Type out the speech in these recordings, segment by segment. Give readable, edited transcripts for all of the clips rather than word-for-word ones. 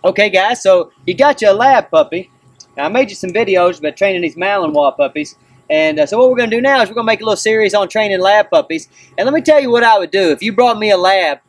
Okay guys, so you got you a lab puppy. Now, I made you some videos about training these Malinois puppies. And so what we're going to do now is we're going to make a little series on training lab puppies. And let me tell you what I would do if you brought me a lab.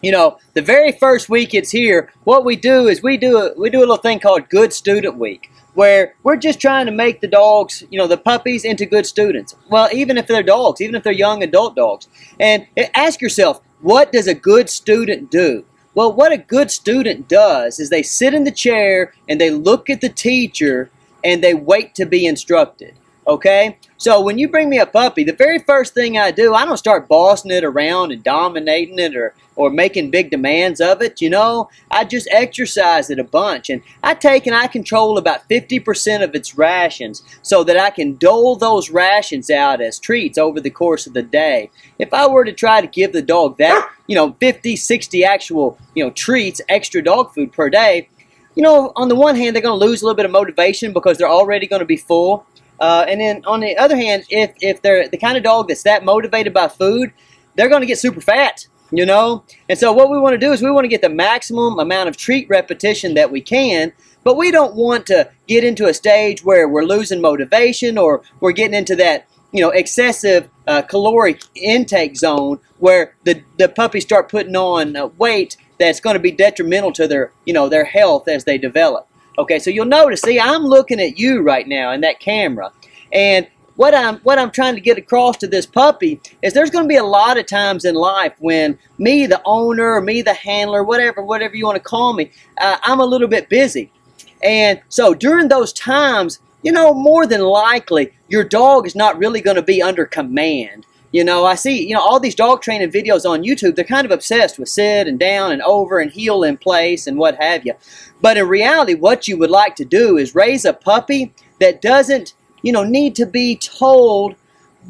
You know, the very first week it's here, what we do is we do a little thing called Good Student Week, where we're just trying to make the dogs, you know, the puppies into good students. Well, even if they're dogs, even if they're young adult dogs. And ask yourself, what does a good student do? Well, what a good student does is they sit in the chair and they look at the teacher and they wait to be instructed. Okay? So when you bring me a puppy, the very first thing I do, I don't start bossing it around and dominating it or making big demands of it, you know. I just exercise it a bunch. And I control about 50% of its rations so that I can dole those rations out as treats over the course of the day. If I were to try to give the dog that, you know, 50, 60 actual, you know, treats, extra dog food per day, you know, on the one hand, they're going to lose a little bit of motivation because they're already going to be full. And then on the other hand, if they're the kind of dog that's that motivated by food, they're going to get super fat, you know. And so what we want to do is we want to get the maximum amount of treat repetition that we can, but we don't want to get into a stage where we're losing motivation or we're getting into that, you know, excessive caloric intake zone where the puppies start putting on weight that's going to be detrimental to their, you know, their health as they develop. Okay, so you'll notice, see, I'm looking at you right now in that camera, and what I'm trying to get across to this puppy is there's going to be a lot of times in life when me, the owner, or me, the handler, whatever you want to call me, I'm a little bit busy. And so during those times, you know, more than likely, your dog is not really going to be under command. You know, I see, you know, all these dog training videos on YouTube, they're kind of obsessed with sit and down and over and heel in place and what have you. But in reality, what you would like to do is raise a puppy that doesn't, you know, need to be told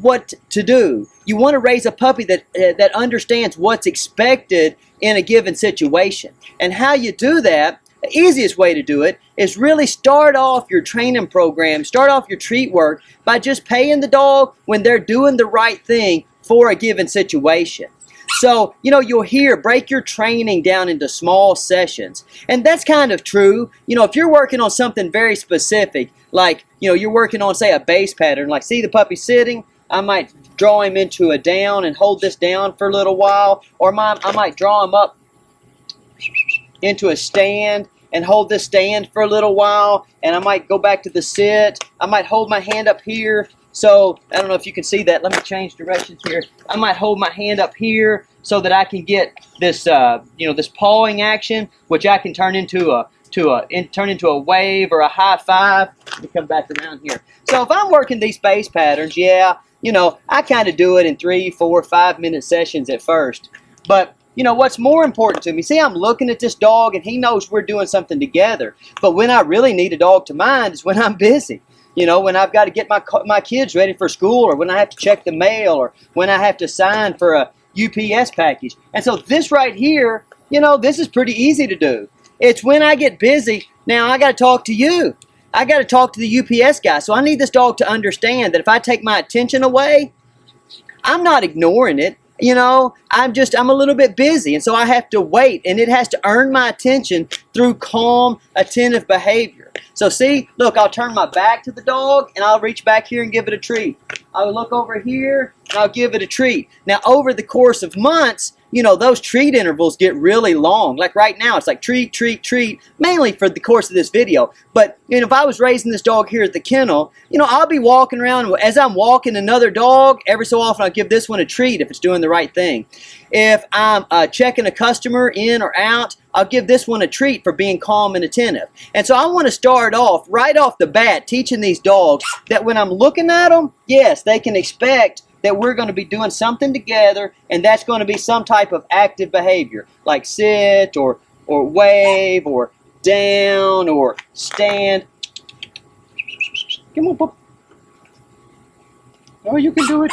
what to do. You want to raise a puppy that understands what's expected in a given situation. And how you do that, the easiest way to do it is really start off your training program, start off your treat work by just paying the dog when they're doing the right thing for a given situation. So, you know, you'll hear break your training down into small sessions. And that's kind of true. You know, if you're working on something very specific, like, you know, you're working on, say, a base pattern, like see the puppy sitting, I might draw him into a down and hold this down for a little while, or I might draw him up into a stand and hold this stand for a little while, and I might go back to the sit. I might hold my hand up here. So I don't know if you can see that. Let me change directions here. I might hold my hand up here so that I can get this, you know, this pawing action, which I can turn into a wave or a high five. Let me come back around here. So if I'm working these base patterns, yeah, you know, I kind of do it in 3, 4, 5 minute sessions at first. But you know, what's more important to me, see, I'm looking at this dog and he knows we're doing something together. But when I really need a dog to mind is when I'm busy. You know, when I've got to get my kids ready for school, or when I have to check the mail, or when I have to sign for a UPS package. And so this right here, you know, this is pretty easy to do. It's when I get busy, now I got to talk to you. I got to talk to the UPS guy. So I need this dog to understand that if I take my attention away, I'm not ignoring it. You know, I'm a little bit busy, and so I have to wait, and it has to earn my attention through calm, attentive behavior. So see, look, I'll turn my back to the dog, and I'll reach back here and give it a treat. I'll look over here, and I'll give it a treat. Now, over the course of months, you know, those treat intervals get really long. Like right now, it's like treat, treat, treat, mainly for the course of this video. But, you know, if I was raising this dog here at the kennel, you know, I'll be walking around. As I'm walking another dog, every so often I'll give this one a treat if it's doing the right thing. If I'm checking a customer in or out, I'll give this one a treat for being calm and attentive. And so I want to start off, right off the bat, teaching these dogs that when I'm looking at them, yes, they can expect that we're going to be doing something together, and that's going to be some type of active behavior, like sit or wave or down or stand. Come on, pup. Oh, you can do it.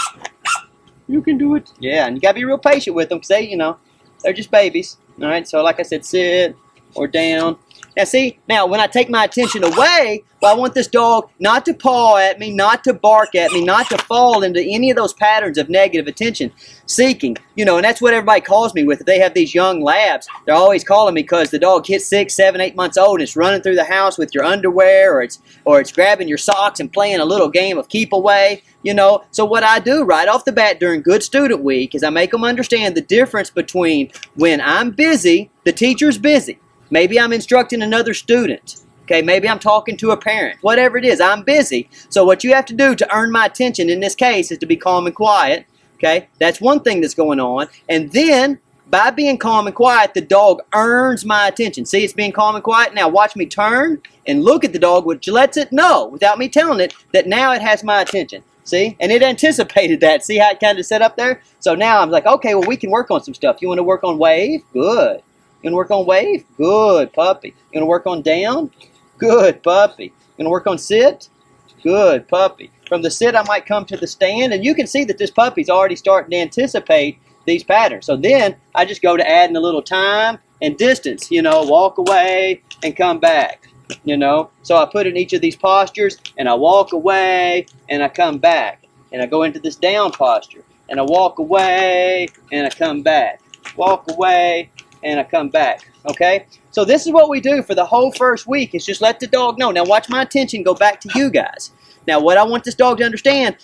You can do it. Yeah, and you got to be real patient with them because they, you know, they're just babies. All right, so like I said, sit or down. Now see, now when I take my attention away, well, I want this dog not to paw at me, not to bark at me, not to fall into any of those patterns of negative attention seeking. You know, and that's what everybody calls me with. If they have these young labs, they're always calling me because the dog hits 6, 7, 8 months old and it's running through the house with your underwear, or it's grabbing your socks and playing a little game of keep away. You know, so what I do right off the bat during Good Student Week is I make them understand the difference between when I'm busy, the teacher's busy. Maybe I'm instructing another student. Okay, maybe I'm talking to a parent. Whatever it is, I'm busy. So what you have to do to earn my attention in this case is to be calm and quiet. Okay, that's one thing that's going on. And then, by being calm and quiet, the dog earns my attention. See, it's being calm and quiet. Now watch me turn and look at the dog, which lets it know, without me telling it, that now it has my attention. See? And it anticipated that. See how it kind of set up there? So now I'm like, okay, well, we can work on some stuff. You want to work on wave? Good. You want to work on wave? Good, puppy. You want to work on down? Good, puppy. You want to work on sit? Good, puppy. From the sit, I might come to the stand, and you can see that this puppy's already starting to anticipate these patterns. So then I just go to adding a little time and distance. You know, walk away and come back. You know, so I put in each of these postures, and I walk away, and I come back, and I go into this down posture, and I walk away, and I come back, walk away, and I come back. Okay, so this is what we do for the whole first week, is just let the dog know. Now watch my attention go back to you guys. Now what I want this dog to understand,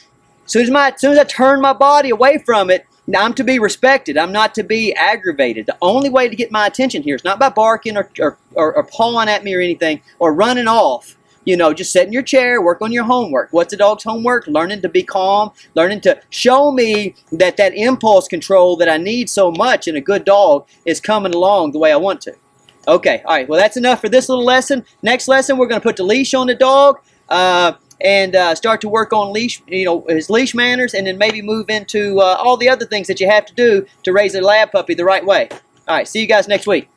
as soon as I turn my body away from it, I'm to be respected. I'm not to be aggravated. The only way to get my attention here is not by barking or pawing at me or anything, or running off. You know, just sit in your chair, work on your homework. What's the dog's homework? Learning to be calm, learning to show me that that impulse control that I need so much in a good dog is coming along the way I want to. Okay, all right, well, that's enough for this little lesson. Next lesson, we're going to put the leash on the dog. And start to work on leash, his leash manners, and then maybe move into all the other things that you have to do to raise a lab puppy the right way. All right, see you guys next week.